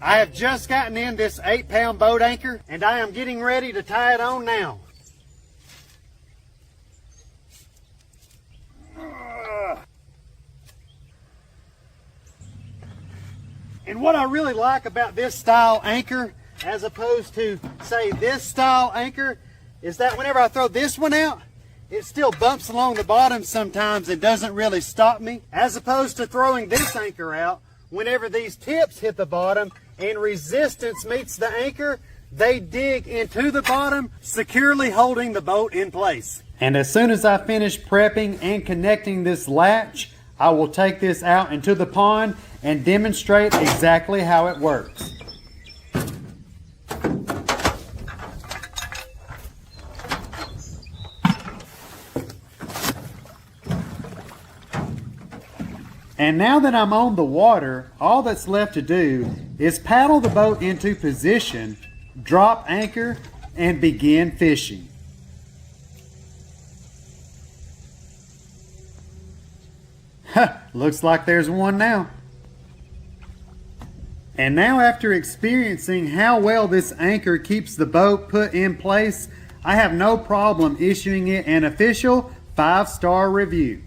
I have just gotten in this 8-pound boat anchor and I am getting ready to tie it on now. And what I really like about this style anchor as opposed to say this style anchor is that whenever I throw this one out, it still bumps along the bottom sometimes and doesn't really stop me, as opposed to throwing this anchor out. Whenever these tips hit the bottom and resistance meets the anchor, they dig into the bottom, securely holding the boat in place. And as soon as I finish prepping and connecting this latch, I will take this out into the pond and demonstrate exactly how it works. And now that I'm on the water, all that's left to do is paddle the boat into position, drop anchor, and begin fishing. Looks like there's one now. And now, after experiencing how well this anchor keeps the boat put in place, I have no problem issuing it an official 5-star review.